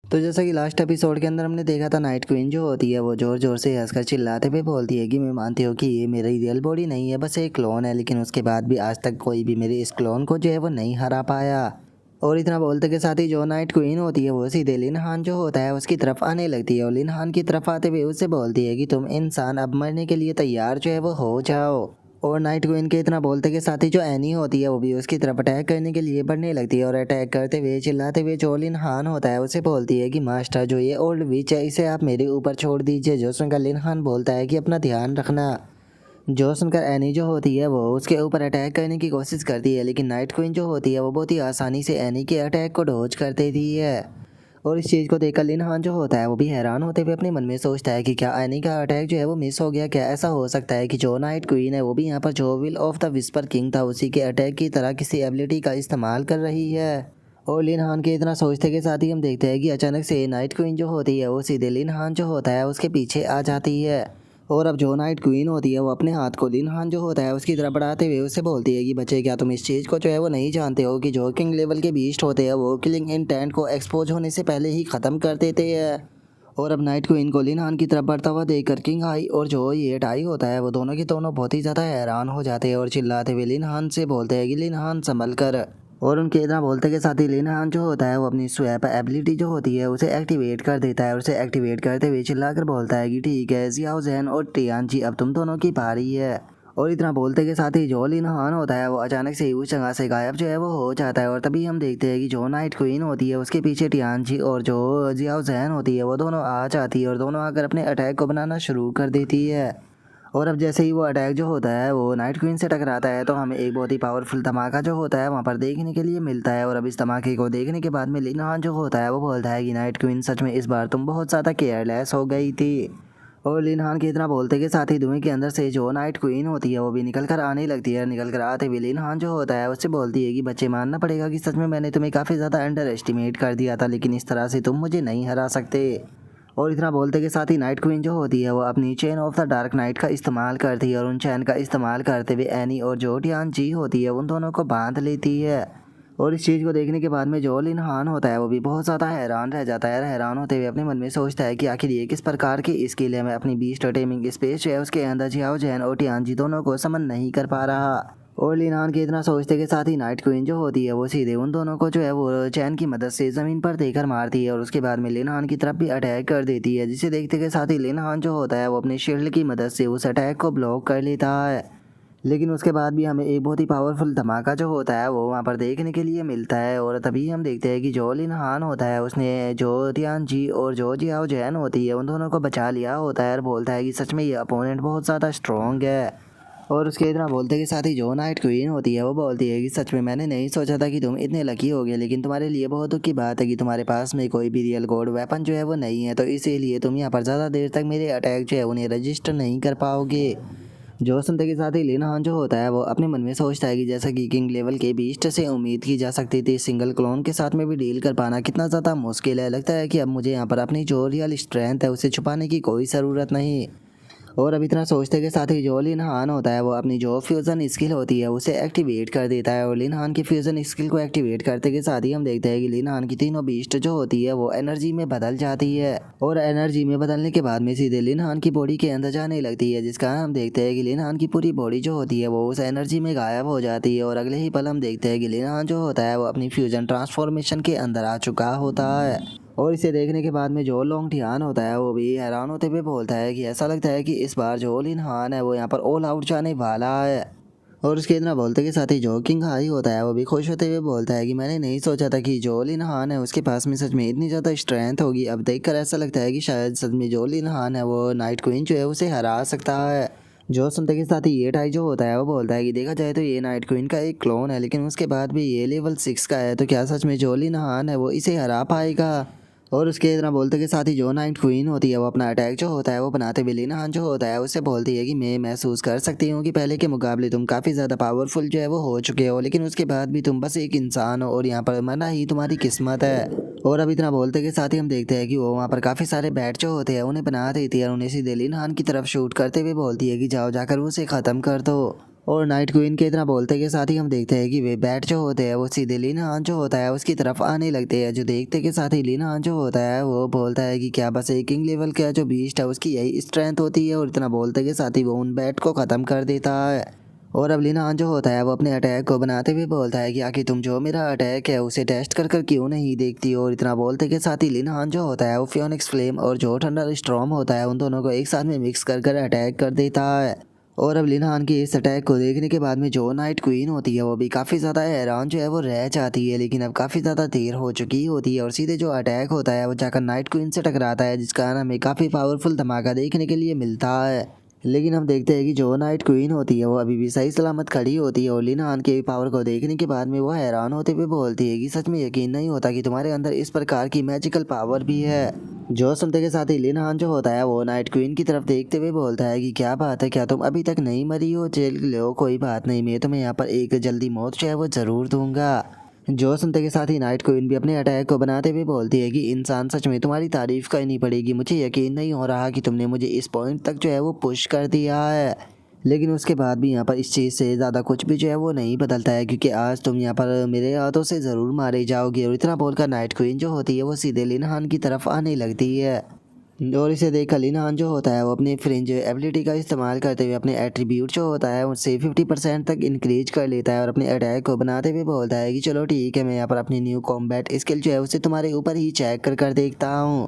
तो जैसा कि लास्ट एपिसोड के अंदर हमने देखा था, नाइट क्वीन जो होती है वो जोर जोर से हंसकर चिल्लाते हुए बोलती है कि मैं मानती हूँ कि ये मेरी रियल बॉडी नहीं है, बस एक क्लोन है। लेकिन उसके बाद भी आज तक कोई भी मेरे इस क्लोन को जो है वो नहीं हरा पाया। और इतना बोलते के साथ ही जो नाइट क्वीन होती है वो सीधे लिन हान जो होता है उसकी तरफ आने लगती है और लिन हान की तरफ आते हुए उससे बोलती है कि तुम इंसान अब मरने के लिए तैयार जो है वो हो जाओ। और नाइट क्वीन के इतना बोलते के साथ ही जो एनी होती है वो भी उसकी तरफ अटैक करने के लिए बढ़ने लगती है और अटैक करते हुए चिल्लाते हुए जो लिन हान होता है उसे बोलती है कि मास्टर, जो ये ओल्ड विच है इसे आप मेरे ऊपर छोड़ दीजिए। जो सुनकर लिन हान बोलता है कि अपना ध्यान रखना। जो सुनकर एनी जो होती है वो उसके ऊपर अटैक करने की कोशिश करती है, लेकिन नाइट क्वीन जो होती है वो बहुत ही आसानी से एनी के अटैक को डॉज कर देती है। और इस चीज़ को देखकर लिन हान जो होता है वो भी हैरान होते हुए अपने मन में सोचता है कि क्या एनी का अटैक जो है वो मिस हो गया। क्या ऐसा हो सकता है कि जो नाइट क्वीन है वो भी यहाँ पर जो will of the whisper king था उसी के अटैक की तरह किसी एबिलिटी का इस्तेमाल कर रही है। और लिन हान के इतना सोचते के साथ ही हम देखते हैं कि अचानक से नाइट क्वीन जो होती है वो सीधे लिन हान जो होता है उसके पीछे आ जाती है। और अब जो नाइट क्वीन होती है वो अपने हाथ को लिन हान जो होता है उसकी तरफ बढ़ाते हुए उससे बोलती है कि बच्चे, क्या तुम इस चीज़ को जो है वो नहीं जानते हो कि जो किंग लेवल के बीस्ट होते हैं वो किलिंग इंटेंट को एक्सपोज होने से पहले ही ख़त्म कर देते हैं। और अब नाइट क्वीन को लिन हान की तरफ बढ़ता हुआ देखकर किंग हाई और जो ये टाई होता है वो दोनों के दोनों बहुत ही ज़्यादा हैरान हो जाते हैं और चिल्लाते हुए लिन हान से बोलते हैं कि लिन हान संभल कर। और उनके इतना बोलते के साथ ही लिन हान जो होता है वो अपनी स्वैप एबिलिटी जो होती है उसे एक्टिवेट कर देता है और उसे एक्टिवेट करते हुए चिल्लाकर बोलता है कि ठीक है जियाओ जैन और टियान जी, अब तुम दोनों की बारी है। और इतना बोलते के साथ ही जो लिन हान होता है वो अचानक से ही उस जगह से गायब जो है वो हो जाता है। और तभी हम देखते हैं कि जो नाइट क्वीन होती है उसके पीछे टियान जी और जो जियाओ जैन होती है वो दोनों आ जाती है और दोनों आकर अपने अटैक को बनाना शुरू कर देती है। और अब जैसे ही वो अटैक जो होता है वो नाइट क्वीन से टकराता है तो हमें एक बहुत ही पावरफुल धमाका जो होता है वहाँ पर देखने के लिए मिलता है। और अब इस धमाके को देखने के बाद में लिन हान जो होता है वो बोलता है कि नाइट क्वीन, सच में इस बार तुम बहुत ज़्यादा केयरलेस हो गई थी। और लिन हान के इतना बोलते के साथ ही धुएं के अंदर से जो नाइट क्वीन होती है वो भी निकल कर आने लगती है। निकल कर आते हुए लिन हान जो होता है उससे बोलती है कि बच्चे, मानना पड़ेगा कि सच में मैंने तुम्हें काफ़ी ज़्यादा अंडर एस्टिमेट कर दिया था, लेकिन इस तरह से तुम मुझे नहीं हरा सकते। और इतना बोलते के साथ ही नाइट क्वीन जो होती है वो अपनी chain of the dark night का इस्तेमाल करती है और उन चैन का इस्तेमाल करते हुए एनी और जो टियान जी होती है उन दोनों को बांध लेती है। और इस चीज़ को देखने के बाद में जो लिन हान होता है वो भी बहुत ज़्यादा हैरान रह जाता है। हैरान होते हुए अपने मन में सोचता है कि आखिर ये किस प्रकार की स्किल है, मैं अपनी बीस्ट टेमिंग स्पेस जो है उसके अंदर जियाओ जैन और टियान जी दोनों को समन नहीं कर पा रहा। और लिन हान के इतना सोचते के साथ ही नाइट क्वीन जो होती है वो सीधे उन दोनों को जो है वो चैन की मदद से ज़मीन पर देकर मारती है और उसके बाद में लिन हान की तरफ भी अटैक कर देती है, जिसे देखते के साथ ही लिन हान जो होता है वो अपने शील्ड की मदद से उस अटैक को ब्लॉक कर लेता है। लेकिन उसके बाद भी हमें एक बहुत ही पावरफुल धमाका जो होता है वो वहाँ पर देखने के लिए मिलता है। और तभी हम देखते हैं कि जो लिन हान होता है उसने जो टियान जी और जो जियाओ जैन होती है उन दोनों को बचा लिया होता है और बोलता है कि सच में ये अपोनेंट बहुत ज़्यादा स्ट्रॉन्ग है। और उसके इतना बोलते के साथ ही जो नाइट क्वीन होती है वो बोलती है कि सच में मैंने नहीं सोचा था कि तुम इतने लकी होगे, लेकिन तुम्हारे लिए बहुत दुख की बात है कि तुम्हारे पास में कोई भी रियल गॉड वेपन जो है वो नहीं है, तो इसीलिए तुम यहाँ पर ज़्यादा देर तक मेरे अटैक जो है उन्हें रजिस्टर नहीं कर पाओगे। जो सुनते के साथ ही लिन हान जो होता है वो अपने मन में सोचता है कि जैसा कि किंग लेवल के बीस्ट से उम्मीद की जा सकती थी, सिंगल क्लोन के साथ में भी डील कर पाना कितना ज़्यादा मुश्किल है। लगता है कि अब मुझे यहाँ पर अपनी जो रियल स्ट्रेंथ है उसे छुपाने की कोई ज़रूरत नहीं। और अब इतना सोचते के साथ ही जो लिन हान होता है वो अपनी जो फ्यूज़न स्किल होती है उसे एक्टिवेट कर देता है। और लिन हान की फ्यूज़न स्किल को एक्टिवेट करते के साथ ही हम देखते हैं कि लिन हान की तीनों बीस्ट जो होती है वो एनर्जी में बदल जाती है और एनर्जी में बदलने के बाद में सीधे लिन हान की बॉडी के अंदर जाने लगती है, जिसका हम देखते हैं कि लिन हान की पूरी बॉडी जो होती है वो उस एनर्जी में गायब हो जाती है। और अगले ही पल हम देखते हैं कि लिन हान जो होता है वो अपनी फ्यूजन ट्रांसफॉर्मेशन के अंदर आ चुका होता है। और इसे देखने के बाद में जो लोंग ठियान होता है वो भी हैरान होते हुए बोलता है कि ऐसा लगता है कि इस बार जो लिन हान है वो यहाँ पर ऑल आउट जाने वाला है। और उसके इतना बोलते के साथ ही जो किंग हाई होता है वो भी खुश होते हुए बोलता है कि मैंने नहीं सोचा था कि जो लिन हान है उसके पास में सच में इतनी ज़्यादा स्ट्रेंथ होगी। अब देखकर ऐसा लगता है कि शायद सच में जो लिन हान है वो नाइट क्वीन जो है उसे हरा सकता है। जो सुनते के साथ ही ये टाई जो होता है वो बोलता है कि देखा जाए तो ये नाइट क्वीन का एक क्लोन है, लेकिन उसके बाद भी ये लेवल 6 का है, तो क्या सच में जो लिन हान है वो इसे हरा पाएगा। और उसके इतना बोलते के साथ ही जो नाइट क्वीन होती है वो अपना अटैक जो होता है वो बनाते हुए लिन हान जो होता है उससे बोलती है कि मैं महसूस कर सकती हूँ कि पहले के मुकाबले तुम काफ़ी ज़्यादा पावरफुल जो है वो हो चुके हो, लेकिन उसके बाद भी तुम बस एक इंसान हो और यहाँ पर मरना ही तुम्हारी किस्मत है। और अब इतना बोलते के साथ ही हम देखते हैं कि वो वहाँ पर काफ़ी सारे बैट जो होते हैं उन्हें बना देती है और उन्हें सीधे लिन हान की तरफ शूट करते हुए बोलती है कि जाओ जाकर उसे ख़त्म कर दो। और नाइट क्वीन के इतना बोलते के साथ ही हम देखते हैं कि वे बैट जो होते हैं वो सीधे लिन हान जो होता है उसकी तरफ आने लगते हैं। जो देखते के साथ ही लिन हान जो होता है वो बोलता है कि क्या बस एक किंग लेवल का जो बीस्ट है उसकी यही स्ट्रेंथ होती है। और इतना बोलते के साथ ही वो उन बैट को ख़त्म कर देता है। और अब लिन हान जो होता है वो अपने अटैक को बनाते हुए बोलता है कि आखिर तुम जो मेरा अटैक है उसे टेस्ट कर क्यों नहीं देखती। और इतना बोलते के साथ ही लिन हान जो होता है वो फियोनिक्स फ्लेम और जो थंडर स्टॉर्म होता है उन दोनों को एक साथ में मिक्स कर अटैक कर देता है। और अब लिन हान के इस अटैक को देखने के बाद में जो नाइट क्वीन होती है वो भी काफ़ी ज़्यादा हैरान जो है वो रह जाती है। लेकिन अब काफ़ी ज़्यादा देर हो चुकी होती है और सीधे जो अटैक होता है वो जाकर नाइट क्वीन से टकराता है, जिसका हमें काफ़ी पावरफुल धमाका देखने के लिए मिलता है। लेकिन हम देखते हैं कि जो नाइट क्वीन होती है वो अभी भी सही सलामत खड़ी होती है और लिन हान के पावर को देखने के बाद में वो हैरान होते हुए बोलती है कि सच में यकीन नहीं होता कि तुम्हारे अंदर इस प्रकार की मैजिकल पावर भी है। जो सुनते के साथ ही लिन हान जो होता है वो नाइट क्वीन की तरफ देखते हुए बोलता है कि क्या बात है, क्या तुम अभी तक नहीं मरी हो? चल लो कोई बात नहीं, मैं तुम्हें यहाँ पर एक जल्दी मौत जो है वो ज़रूर दूंगा। जो सुनते के साथ ही नाइट क्वीन भी अपने अटैक को बनाते हुए बोलती है कि इंसान सच में तुम्हारी तारीफ करनी पड़ेगी, मुझे यकीन नहीं हो रहा कि तुमने मुझे इस पॉइंट तक जो है वो पुश कर दिया है। लेकिन उसके बाद भी यहाँ पर इस चीज़ से ज़्यादा कुछ भी जो है वो नहीं बदलता है, क्योंकि आज तुम यहाँ पर मेरे हाथों से ज़रूर मारे जाओगे। और इतना बोलकर नाइट क्वीन जो होती है वो सीधे लिन हान की तरफ आने लगती है। और इसे देखकर लिन हान जो होता है वो अपनी फ्रिंज एबिलिटी का इस्तेमाल करते हुए अपने एट्रीब्यूट जो होता है उससे 50% तक इंक्रीज कर लेता है और अपने अटैक को बनाते हुए बोलता है कि चलो ठीक है, मैं यहाँ पर अपनी न्यू कॉम्बैट स्किल जो है उसे तुम्हारे ऊपर ही चेक कर देखता हूँ।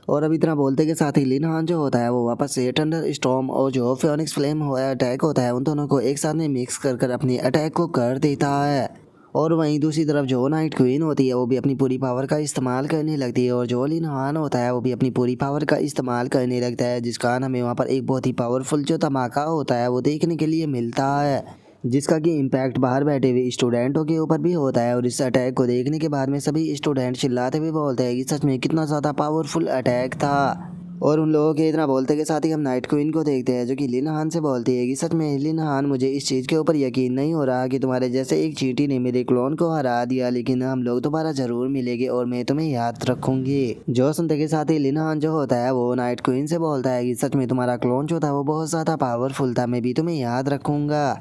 और अब इतना बोलते के साथ ही लिन हान जो होता है वो वापस से थंडर स्टॉर्म और जो फियोनिक्स फ्लेम अटैक होता है उन दोनों को एक साथ में मिक्स कर अपने अटैक को कर देता है। और वहीं दूसरी तरफ जो नाइट क्वीन होती है वो भी अपनी पूरी पावर का इस्तेमाल करने लगती है और जो लिन हान होता है वो भी अपनी पूरी पावर का इस्तेमाल करने लगता है, जिस कारण हमें वहाँ पर एक बहुत ही पावरफुल जो धमाका होता है वो देखने के लिए मिलता है, जिसका कि इम्पैक्ट बाहर बैठे हुए स्टूडेंटों के ऊपर भी होता है। और इस अटैक को देखने के बाद में सभी स्टूडेंट चिल्लाते हुए बोलते हैं कि सच में कितना ज़्यादा पावरफुल अटैक था। और उन लोगों के इतना बोलते के साथ ही हम नाइट क्वीन को देखते हैं जो कि लिन हान से बोलती है कि सच में लिन हान, मुझे इस चीज़ के ऊपर यकीन नहीं हो रहा कि तुम्हारे जैसे एक चींटी ने मेरे क्लोन को हरा दिया, लेकिन हम लोग दोबारा ज़रूर मिलेंगे और मैं तुम्हें याद रखूंगी। जो सुनते के साथ ही लिन हान जो होता है वो नाइट क्वीन से बोलता है कि सच में तुम्हारा क्लोन जो था वो बहुत ज़्यादा पावरफुल था, मैं भी तुम्हें याद रखूँगा।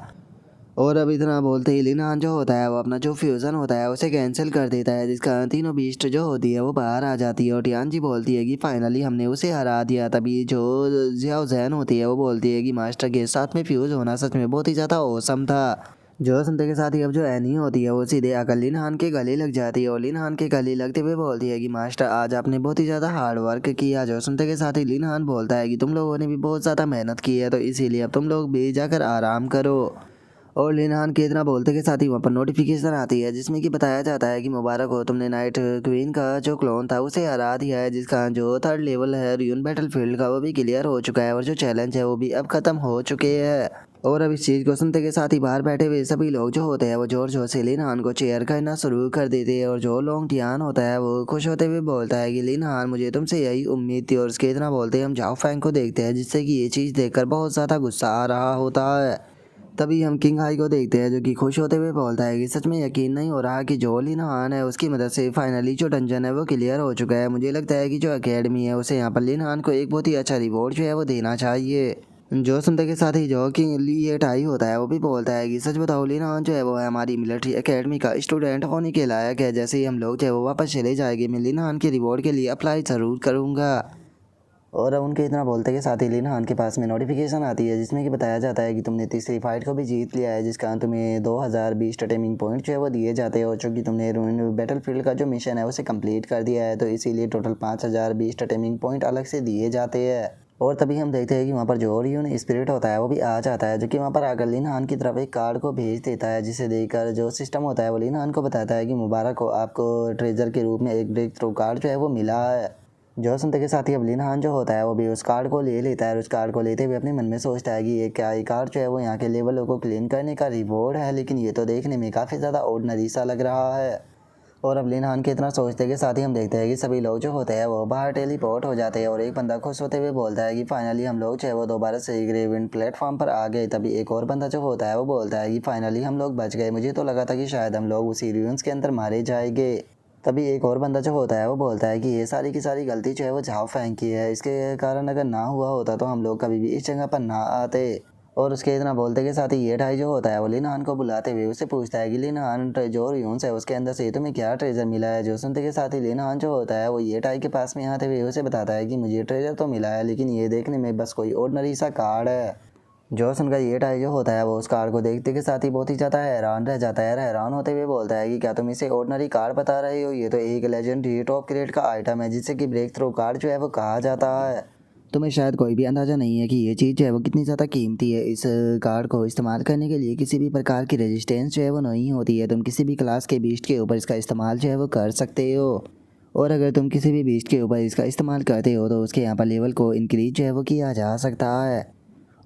और अब इतना बोलते ही लिन हान जो होता है वो अपना जो फ्यूज़न होता है उसे कैंसिल कर देता है, जिसका तीनों बीस्ट जो होती है वो बाहर आ जाती है। और टियान बोलती है कि फाइनली हमने उसे हरा दिया। तभी जो जियाओ जैन होती है वो बोलती है कि मास्टर के साथ में फ्यूज़ होना सच में बहुत ही ज़्यादा औसम था। जो सुनते के साथ ही अब जो एनी होती है वो सीधे आकर लिन हान के गले लग जाती है और लिन हान के गले लगते हुए बोलती है कि मास्टर आज आपने बहुत ही ज़्यादा हार्ड वर्क किया। जो सुनते के साथ ही लिन हान बोलता है कि तुम लोगों ने भी बहुत ज़्यादा मेहनत की है, तो इसीलिए अब तुम लोग भी जाकर आराम करो। और लिन हान के इतना बोलते के साथ ही वहाँ पर नोटिफिकेशन आती है जिसमें कि बताया जाता है कि मुबारक हो, तुमने नाइट क्वीन का जो क्लोन था उसे हरा दिया है, जिसका जो थर्ड लेवल है रियून बैटलफील्ड का वो भी क्लियर हो चुका है और जो चैलेंज है वो भी अब खत्म हो चुके हैं। और अब इस चीज़ को सुनते के साथ ही बाहर बैठे हुए सभी लोग जो होते हैं वो जोर जोर से लिन हान को चेयर करना शुरू कर देते हैं। और जो लोग टियान होता है वो खुश होते हुए बोलता है कि लिन हान, मुझे तुमसे यही उम्मीद थी। और उसके इतना बोलते हैं हम जाओ फैंग को देखते हैं, जिससे कि ये चीज़ देखकर बहुत ज़्यादा गुस्सा आ रहा होता है। तभी हम किंग हाई को देखते हैं जो कि खुश होते हुए बोलता है कि सच में यकीन नहीं हो रहा कि जो लिन हान है उसकी मदद से फाइनली जो डंजन है वो क्लियर हो चुका है। मुझे लगता है कि जो एकेडमी है उसे यहाँ पर लिन हान को एक बहुत ही अच्छा रिवॉर्ड जो है वो देना चाहिए। जो सुनते के साथ ही जो कि ये टाई होता है वो भी बोलता है कि सच बताओ लिन हान जो है वो हमारी मिलिट्री एकेडमी का स्टूडेंट होने के लायक है। जैसे ही हम लोग जो है वो वापस चले जाएंगे मैं लिन हान के रिवॉर्ड के लिए अप्लाई ज़रूर करूँगा। और अब उनके इतना बोलते के साथ ही लिन हान के पास में नोटिफिकेशन आती है जिसमें कि बताया जाता है कि तुमने तीसरी फाइट को भी जीत लिया है, जिस कारण तुम्हें 2020 टेमिंग पॉइंट जो है वो दिए जाते हैं। और चूँकि तुमने रूइन बैटलफील्ड का जो मिशन है उसे कंप्लीट कर दिया है, तो इसीलिए टोटल 5020 टेमिंग पॉइंट अलग से दिए जाते हैं। और तभी हम देखते हैं कि वहाँ पर जो रियून स्पिरिट होता है वो भी आ जाता है, जो कि वहाँ पर आकर लिन हान की तरफ एक कार्ड को भेज देता है, जिसे देखकर जो सिस्टम होता है वो लिन हान को बताता है कि मुबारक हो, आपको ट्रेजर के रूप में एक ब्रेक थ्रू कार्ड जो है वो मिला है। जो सुनते के साथ ही अब लिन हान जो होता है वो भी उस कार्ड को ले लेता है और उस कार्ड को लेते हुए अपने मन में सोचता है कि ये क्या, ये कार्ड जो है वो यहाँ के लेवलों को क्लीन करने का रिवॉर्ड है, लेकिन ये तो देखने में काफ़ी ज़्यादा ऑर्डिनरी सा लग रहा है। और अब लिन हान के इतना सोचते के साथ ही हम देखते हैं कि सभी लोग जो होते हैं वो बाहर टेलीपोर्ट हो जाते हैं और एक बंदा खुश होते हुए बोलता है कि फाइनली हम लोग जो है वो दोबारा से ग्रेविन प्लेटफॉर्म पर आ गए। तभी एक और बंदा जो होता है वो बोलता है कि फाइनली हम लोग बच गए, मुझे तो लगा था कि शायद हम लोग उसी रूइंस के अंदर मारे जाएंगे। तभी एक और बंदा जो होता है वो बोलता है कि ये सारी की सारी गलती जो है वो झाओ फैंग की है, इसके कारण अगर ना हुआ होता तो हम लोग कभी भी इस जगह पर ना आते। और उसके इतना बोलते के साथ ही ये ढाई जो होता है वो लिन हान को बुलाते हुए उससे पूछता है कि लिन हान जो यून्स है उसके अंदर से तुम्हें क्या ट्रेजर मिला है। जो सुनते के साथ ही लिन हान जो होता है वो ये ढाई के पास में आते हुए उसे बताता है कि मुझे ट्रेजर तो मिला है, लेकिन ये देखने में बस कोई ऑर्डिनरी सा कार्ड है। जो सुनकर ये ढाई जो होता है वो उस कार्ड को देखते के साथ ही बहुत ही ज़्यादा हैरान रह जाता है। हैरान होते हुए बोलता है कि क्या तुम इसे ऑर्डिनरी कार्ड बता रहे हो, ये तो एक लेजेंडरी टॉप ग्रेड का आइटम है जिसे कि ब्रेक थ्रू कार्ड जो है वो कहा जाता है। तुम्हें शायद कोई भी अंदाज़ा नहीं है कि ये चीज़ जो है वो कितनी ज़्यादा कीमती है। इस कार्ड को इस्तेमाल करने के लिए किसी भी प्रकार की रेजिस्टेंस जो है वो नहीं होती है। तुम किसी भी क्लास के बीस्ट के ऊपर इसका इस्तेमाल जो है वो कर सकते हो, और अगर तुम किसी भी बीस्ट के ऊपर इसका इस्तेमाल करते हो तो उसके यहाँ पर लेवल को इंक्रीज जो है वो किया जा सकता है।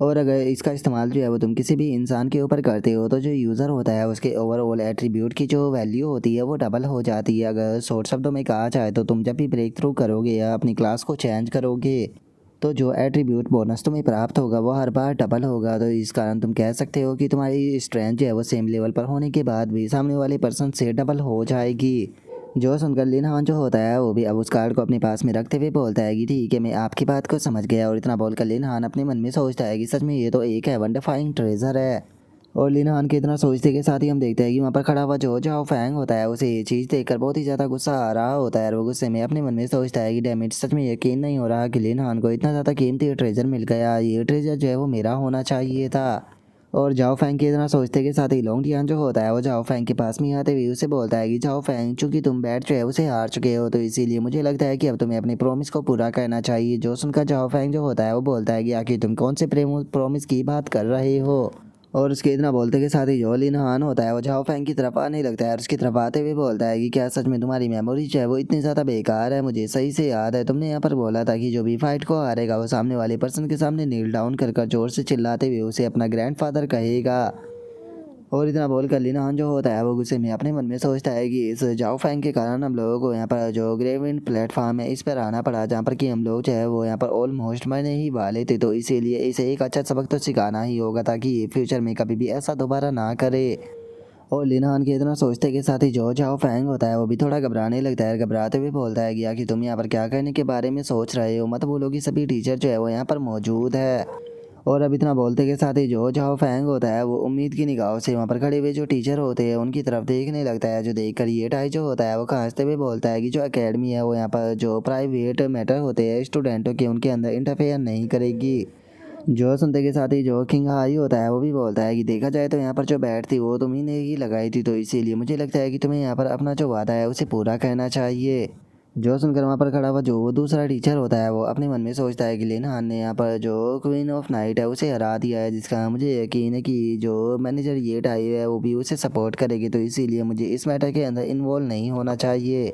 और अगर इसका इस्तेमाल जो है वो तुम किसी भी इंसान के ऊपर करते हो तो जो यूज़र होता है उसके ओवरऑल एट्रीब्यूट की जो वैल्यू होती है वो डबल हो जाती है। अगर शॉर्ट शब्दों में कहा जाए तो तुम जब भी ब्रेक थ्रू करोगे या अपनी क्लास को चेंज करोगे तो जो एट्रीब्यूट बोनस तुम्हें प्राप्त होगा वो हर बार डबल होगा। तो इस कारण तुम कह सकते हो कि तुम्हारी स्ट्रेंथ जो है वो सेम लेवल पर होने के बाद भी सामने वाले पर्सन से डबल हो जाएगी। जो सुनकर लिन हान जो होता है वो भी अब उस कार्ड को अपने पास में रखते हुए बोलता है कि ठीक है, मैं आपकी बात को समझ गया। और इतना बोलकर लिन हान अपने मन में सोचता है कि सच में ये तो एक है वंडरफाइंग ट्रेजर है। और लिन हान के इतना सोचते के साथ ही हम देखते हैं कि वहाँ पर खड़ा हुआ जो जाओ फैंग होता है उसे ये चीज़ देखकर बहुत ही ज़्यादा गुस्सा आ रहा होता है। और वो गुस्से में अपने मन में सोचता है कि डैमेज सच में यकीन नहीं हो रहा कि लिन हान को इतना ज़्यादा कीमती ट्रेजर मिल गया, ये ट्रेजर जो है वो मेरा होना चाहिए था। और जाओ फैंग के इतना सोचते के साथ ही लोंग डियान जो होता है वो जाओ फैंग के पास में आते हुए उसे बोलता है कि जाओ फैंग, चूंकि तुम बैट जो है उसे हार चुके हो तो इसीलिए मुझे लगता है कि अब तुम्हें अपनी प्रॉमिस को पूरा करना चाहिए। जो सुनकर जाओ फैंग जो होता है वो बोलता है कि आखिर तुम कौन से प्रॉमिस की बात कर रहे हो। और उसके इतना बोलते के साथ ही जो लिन हान होता है वो जाओ फैंग की तरफ आने लगता है और उसकी तरफ आते हुए बोलता है कि क्या सच में तुम्हारी मेमोरी जो है वो इतनी ज़्यादा बेकार है। मुझे सही से याद है तुमने यहाँ पर बोला था कि जो भी फाइट को हारेगा वो सामने वाले पर्सन के सामने नील डाउन कर जोर से चिल्लाते हुए उसे अपना ग्रैंडफादर कहेगा। और इतना बोलकर लिन हान जो होता है वो गुस्से में अपने मन में सोचता है कि इस जाओ फैंग के कारण हम लोगों को यहाँ पर जो ग्रेविंड प्लेटफॉर्म है इस पर आना पड़ा, जहाँ पर कि हम लोग जो है वो यहाँ पर ऑलमोस्ट मरने ही वाले थे। तो इसीलिए इसे एक अच्छा सबक तो सिखाना ही होगा ताकि ये फ्यूचर में कभी भी ऐसा दोबारा ना करे। और लिन हान के इतना सोचते के साथ ही जो जाओ फैंग होता है वो भी थोड़ा घबराने लगता है। घबराते हुए बोलता है कि आखिर तुम यहाँ पर क्या करने के बारे में सोच रहे हो, मत भूलो कि सभी टीचर जो है वो यहाँ पर मौजूद है। और अब इतना बोलते के साथ ही जो जाओ फैंग होता है वो उम्मीद की निगाहों से वहाँ पर खड़े हुए जो टीचर होते हैं उनकी तरफ देखने लगता है। जो देख कर ये टाई जो होता है वो हंसते हुए बोलता है कि जो एकेडमी है वो यहाँ पर जो प्राइवेट मैटर होते हैं स्टूडेंटों के उनके अंदर इंटरफेयर नहीं करेगी। जो सुनते के साथ ही जो किंग हाई होता है वो भी बोलता है कि देखा जाए तो यहाँ पर जो बैट थी वो तुम्ही ने ही लगाई थी, तो इसीलिए मुझे लगता है कि तुम्हें यहाँ पर अपना जो वादा है उसे पूरा करना चाहिए। जो सुनकर वहाँ पर खड़ा हुआ जो वो दूसरा टीचर होता है वो अपने मन में सोचता है कि लिन हान ने यहाँ पर जो क्वीन ऑफ नाइट है उसे हरा दिया है, जिसका मुझे यकीन है कि जो मैनेजर ये टाई है वो भी उसे सपोर्ट करेगी, तो इसीलिए मुझे इस मैटर के अंदर इन्वॉल्व नहीं होना चाहिए।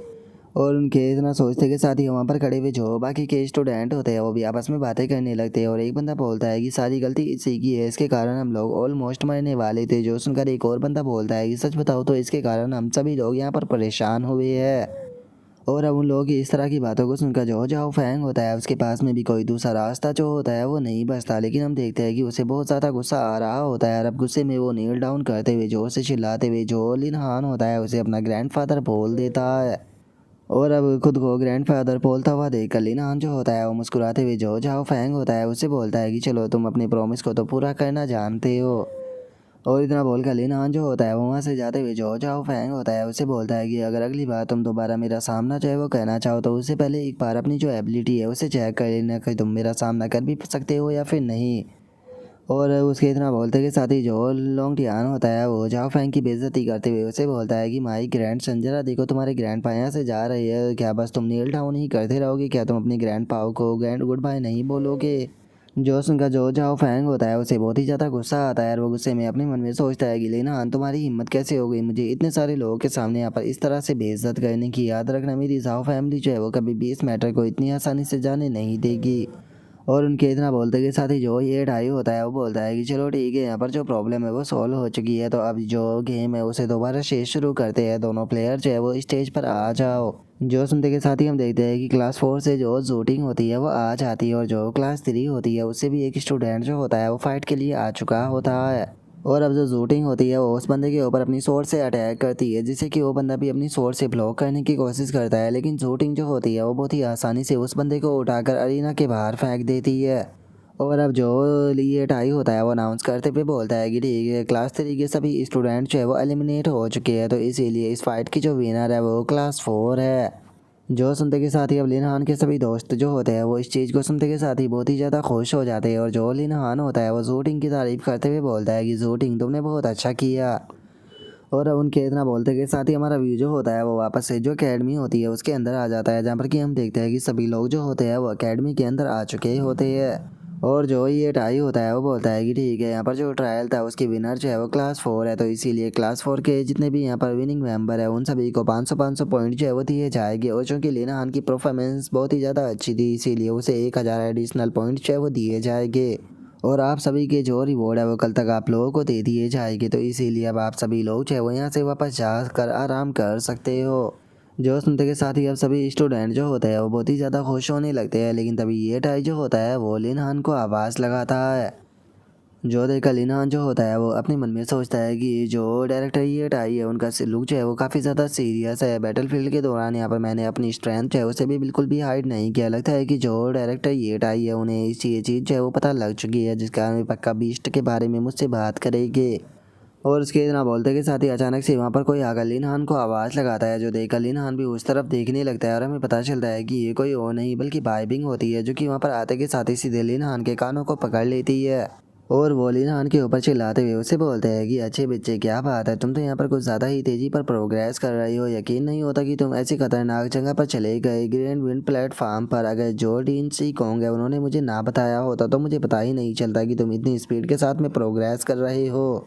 और उनके इतना सोचते के साथ ही वहाँ पर खड़े हुए जो बाकी के स्टूडेंट होते हैं वो भी आपस में बातें करने लगते हैं। और एक बंदा बोलता है कि सारी गलती इसी की है, इसके कारण हम लोग ऑलमोस्ट मरने वाले थे। जो सुनकर एक और बंदा बोलता है कि सच बताओ तो इसके कारण हम सभी लोग यहाँ पर परेशान हुए हैं। और अब उन लोगों की इस तरह की बातों को सुनकर जो जाओ फैंग होता है उसके पास में भी कोई दूसरा रास्ता जो होता है वो नहीं बचता, लेकिन हम देखते हैं कि उसे बहुत ज़्यादा गुस्सा आ रहा होता है। और अब गुस्से में वो नील डाउन करते हुए जोर से चिल्लाते हुए जो लिन हान होता है उसे अपना ग्रैंडफादर बोल देता है। और अब खुद को ग्रैंडफादर बोलता हुआ देख कर लिन हान जो होता है वो मुस्कुराते हुए जो जाओ फैंग होता है उससे बोलता है कि चलो तुम अपनी प्रॉमिस को तो पूरा करना जानते हो। और इतना बोलकर लिन हान जो होता है वो वहाँ से जाते हुए जो जाओ फैंग होता है उसे बोलता है कि अगर अगली बार तुम दोबारा मेरा सामना जो है वो कहना चाहो तो उससे पहले एक बार अपनी जो एबिलिटी है उसे चेक कर लेना कि तुम मेरा सामना कर भी सकते हो या फिर नहीं। और उसके इतना बोलते के साथ ही जो लोंग टियान होता है वो जाओ फैंग की बेइज्जती करते हुए उसे बोलता है कि माई ग्रैंड सन, जरा देखो तुम्हारे ग्रैंड पा यहाँ से जा रही है, क्या बस तुम नील डाउन ही करते रहोगे, क्या तुम अपने ग्रैंड पाओ को ग्रैंड गुड बाय नहीं बोलोगे। जो सुनकर जो जाओ फैंग होता है उसे बहुत ही ज़्यादा गुस्सा आता है और वो गुस्से में अपने मन में सोचता है कि लेना हान तुम्हारी हिम्मत कैसे हो गई मुझे इतने सारे लोगों के सामने यहाँ पर इस तरह से बेइज्जत करने की। याद रखना मेरी जाओ फैमिली जो है वो कभी भी इस मैटर को इतनी आसानी से जाने नहीं देगी। और उनके इतना बोलते के साथ ही जो ये ढाई होता है वो बोलता है कि चलो ठीक है, यहाँ पर जो प्रॉब्लम है वो सॉल्व हो चुकी है, तो अब जो गेम है उसे दोबारा से शुरू करते हैं, दोनों प्लेयर जो है वो स्टेज पर आ जाओ। जो सुनते के साथ ही हम देखते हैं कि क्लास 4 से जो शूटिंग होती है वो आ जाती है और जो क्लास 3 होती है उससे भी एक स्टूडेंट जो होता है वो फाइट के लिए आ चुका होता है। और अब जो शूटिंग होती है वो उस बंदे के ऊपर अपनी सोर्स से अटैक करती है, जिससे कि वो बंदा भी अपनी सोर्स से ब्लॉक करने की कोशिश करता है, लेकिन शूटिंग जो होती है वो बहुत ही आसानी से उस बंदे को उठाकर अरीना के बाहर फेंक देती है। और अब जो ये टाई होता है वो अनाउंस करते हुए बोलता है कि ठीक है, क्लास 3 के सभी स्टूडेंट जो है वो एलिमिनेट हो चुके हैं, तो इसीलिए इस फाइट की जो विनर है वो क्लास 4 है। जो सुनते के साथ ही अब लिनहान के सभी दोस्त जो होते हैं वो इस चीज़ को सुनते के साथ ही बहुत ही ज़्यादा खुश हो जाते हैं, और जो लिनहान होता है वो शूटिंग की तारीफ़ करते हुए बोलता है कि शूटिंग तुमने बहुत अच्छा किया। और अब उनके इतना बोलते के साथ ही हमारा व्यू जो होता है वो वापस से जो अकेडमी होती है उसके अंदर आ जाता है, जहाँ पर कि हम देखते हैं कि सभी लोग जो होते हैं वो अकेडमी के अंदर आ चुके होते हैं। और जो ये टाई होता है वो बोलता है कि ठीक है, यहाँ पर जो ट्रायल था उसकी विनर जो है वो क्लास 4 है, तो इसीलिए क्लास 4 के जितने भी यहाँ पर विनिंग मेंबर है उन सभी को 500 पॉइंट जो है वो दिए जाएंगे। और चूँकि लिनहान की परफॉर्मेंस बहुत ही ज़्यादा अच्छी थी, इसीलिए उसे 1000 एडिशनल पॉइंट जो है वो दिए जाएंगे। और आप सभी के जो रिवॉर्ड है वो कल तक आप लोगों को दे दिए जाएंगे, तो इसीलिए अब आप सभी लोग जो है वो यहाँ से वापस जाकर आराम कर सकते हो। जो सुनते के साथ ही अब सभी स्टूडेंट जो होते हैं वो बहुत ही ज़्यादा खुश होने लगते हैं, लेकिन तभी ये टाई जो होता है वो लिनहान को आवाज़ लगाता है। जो देखकर लिनहान जो होता है वो अपने मन में सोचता है कि जो डायरेक्टर ये टाई है उनका लुक जो है वो काफ़ी ज़्यादा सीरियस है। बैटलफील्ड के दौरान यहाँ पर मैंने अपनी स्ट्रेंथ जो है उसे भी बिल्कुल भी हाइड नहीं किया। लगता है कि जो डायरेक्टर ये टाई है उन्हें इस ये चीज़ जो है वो पता लग चुकी है, जिस कारण वे पक्का बीस्ट के बारे में मुझसे बात करेंगे। और उसके इतना बोलते के साथ ही अचानक से वहाँ पर कोई आकर लिनहान को आवाज़ लगाता है, जो देखकर लिनहान भी उस तरफ देखने लगता है, और हमें पता चलता है कि ये कोई और नहीं बल्कि बाइबिंग होती है, जो कि वहाँ पर आते के साथ ही सीधे लिनहान के कानों को पकड़ लेती है। और वो लिनहान के ऊपर चिल्लाते हुए उसे बोलते हैं कि अच्छे बच्चे, क्या बात है, तुम तो यहाँ पर कुछ ज़्यादा ही तेज़ी पर प्रोग्रेस कर रही हो। यकीन नहीं होता कि तुम ऐसी खतरनाक जगह पर चले गए, ग्रैंड विंड प्लेटफार्म पर। अगर जो डीन सी कॉन्ग है उन्होंने मुझे ना बताया होता तो मुझे पता ही नहीं चलता कि तुम इतनी स्पीड के साथ में प्रोग्रेस कर रहे हो।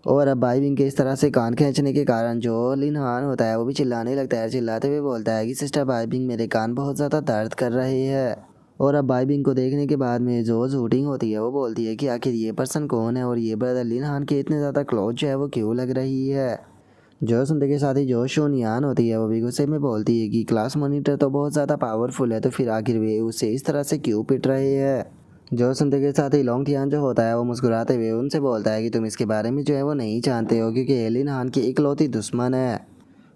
और अब बाइबिंग के इस तरह से कान खींचने के कारण जो लिनहान होता है वो भी चिल्लाने लगता है, चिल्लाते हुए बोलता है कि सिस्टर बाइबिंग, मेरे कान बहुत ज़्यादा दर्द कर रहे हैं। और अब बाइबिंग को देखने के बाद में जो शूटिंग होती है वो बोलती है कि आखिर ये पर्सन कौन है, और ये ब्रदर लिनहान के इतने ज़्यादा क्लोज जो है वो क्यों लग रही है। जो सुनते के साथ ही जो शोनियान होती है वो भी गुस्से में बोलती है कि क्लास मॉनिटर तो बहुत ज़्यादा पावरफुल है, तो फिर आखिर वे उससे इस तरह से क्यों पिट रहे हैं। जो सुनते के साथ ही लोंग थियान जो होता है वो मुस्कुराते हुए उनसे बोलता है कि तुम इसके बारे में जो है वो नहीं जानते हो, क्योंकि ये लिनहान की इकलौती दुश्मन है।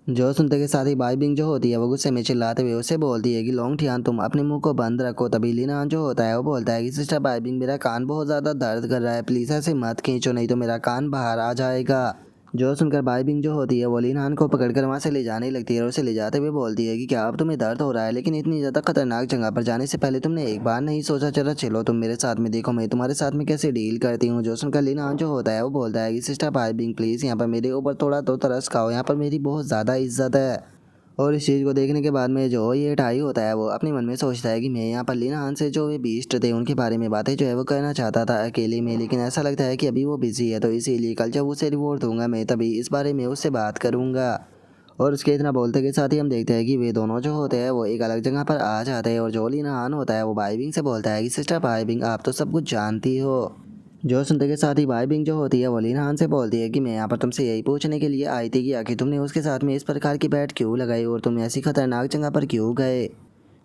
जो सुनते के साथ ही बाइबिंग जो होती है वो गुस्से में चिल्लाते हुए उसे बोलती है कि लोंग थियान, तुम अपने मुंह को बंद रखो। तभी लिनहान जो होता है वो बोलता है कि सिस्टर बाइबिंग, मेरा कान बहुत ज़्यादा दर्द कर रहा है, प्लीज़ ऐसे मत खींचो, नहीं तो मेरा कान बाहर आ जाएगा। जो सुनकर बाइबिंग जो होती है वो लिनहान को पकड़कर वहाँ से ले जाने लगती है, और उसे ले जाते हुए बोलती है कि क्या अब तुम्हें दर्द हो रहा है, लेकिन इतनी ज़्यादा खतरनाक जगह पर जाने से पहले तुमने एक बार नहीं सोचा, चलो चलो तुम मेरे साथ में, देखो मैं तुम्हारे साथ में कैसे डील करती हूँ। जो सुनकर लिनहान जो होता है वो बोलता है कि सिस्टर बाइबिंग, प्लीज़ यहाँ पर मेरे ऊपर थोड़ा तो तरस खाओ, यहाँ पर मेरी बहुत ज़्यादा इज्जत है। और इस चीज़ को देखने के बाद में जो ये टाई होता है वो अपने मन में सोचता है कि मैं यहाँ पर लिनहान से जो वे बीस्ट थे उनके बारे में बातें जो है वो करना चाहता था अकेले में, लेकिन ऐसा लगता है कि अभी वो बिजी है, तो इसीलिए कल जब उसे रिवॉर्ड दूंगा मैं तभी इस बारे में उससे बात करूँगा। और उसके इतना बोलते के साथ ही हम देखते हैं कि वे दोनों जो होते हैं वो एक अलग जगह पर आ जाते हैं, और जो लिनहान होता है वो बाइबिंग से बोलता है कि सिस्टर बाइबिंग, आप तो सब कुछ जानती हो। जो सुनते के साथ ही बाइबिंग जो होती है वो लिनहान से बोलती है कि मैं यहाँ पर तुमसे यही पूछने के लिए आई थी कि आखिर तुमने उसके साथ में इस प्रकार की बैट क्यों लगाई, और तुम ऐसी खतरनाक जगह पर क्यों गए।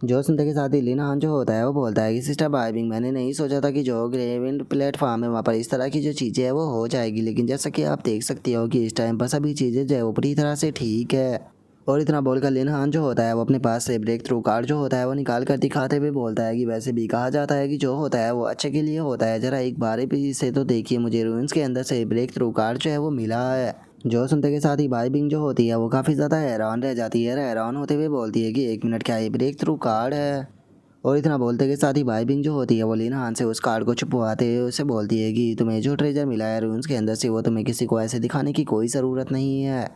जो सुनते के साथ ही लिनहान जो होता है वो बोलता है कि सिस्टर बाइबिंग, मैंने नहीं सोचा था कि जो ग्रेविंड प्लेटफॉर्म है वहाँ पर इस तरह की जो चीज़ें है वो हो जाएगी, लेकिन जैसा कि आप देख सकती हो कि इस टाइम पर सभी चीज़ें जो है वो पूरी तरह से ठीक है। और इतना बोलकर लिनहान जो होता है वो अपने पास से ब्रेक थ्रू कार्ड जो होता है वो निकाल कर दिखाते हुए बोलता है कि वैसे भी कहा जाता है कि जो होता है वो अच्छे के लिए होता है, ज़रा एक बार भी से तो देखिए, मुझे रूइंस के अंदर से ब्रेक थ्रू कार्ड जो है वो मिला है। जो सुनते के साथ ही बाइबिंग जो होती है वो काफ़ी ज़्यादा हैरान रह जाती है, हैरान होते हुए बोलती है कि एक मिनट, क्या ये ब्रेक थ्रू कार्ड है। और इतना बोलते के साथ ही बाइबिंग जो होती है वो लिनहान से उस कार्ड को छुपवाते हुए उसे बोलती है कि तुम्हें जो ट्रेजर मिला है रूइंस के अंदर से वो तुम्हें किसी को ऐसे दिखाने की कोई ज़रूरत नहीं है।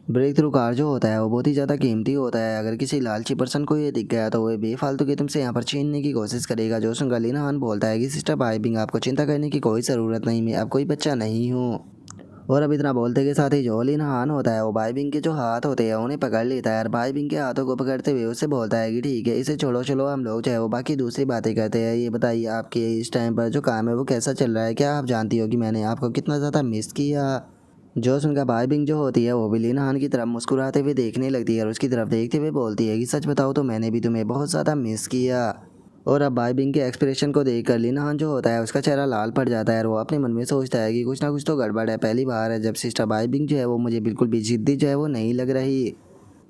ब्रेक थ्रू कार जो होता है वो बहुत ही ज़्यादा कीमती होता है, अगर किसी लालची पर्सन को ये दिख गया तो वह बेफालतू के तुमसे यहाँ पर छीनने की कोशिश करेगा। जो सुनकर लिनहान बोलता है कि सिस्टर बाइबिंग, आपको चिंता करने की कोई ज़रूरत नहीं, मैं अब कोई बच्चा नहीं हूँ। और अब इतना बोलते के साथ ही जो लिनहान होता है वो बाइबिंग के जो हाथ होते हैं उन्हें पकड़ लेता है, और बाइबिंग के हाथों को पकड़ते हुए उससे बोलता है कि ठीक है, इसे छोड़ो, चलो हम लोग जो है वो बाकी दूसरी बातें करते हैं। ये बताइए, आपके इस टाइम पर जो काम है वो कैसा चल रहा है, क्या आप जानती हो कि मैंने आपको कितना ज़्यादा मिस किया। जो सुनकर बाइबिंग जो होती है वो भी लिनहान की तरफ मुस्कुराते हुए देखने लगती है, और उसकी तरफ देखते हुए बोलती है कि सच बताओ तो मैंने भी तुम्हें बहुत ज़्यादा मिस किया। और अब बाई बिंग के एक्सप्रेशन को देखकर लिन हान जो होता है उसका चेहरा लाल पड़ जाता है और वो अपने मन में सोचता है कि कुछ ना कुछ तो गड़बड़ है। पहली बार है जब सिस्टर बाई बिंग जो है वो मुझे बिल्कुल भी जिद्दी जो है वो नहीं लग रही।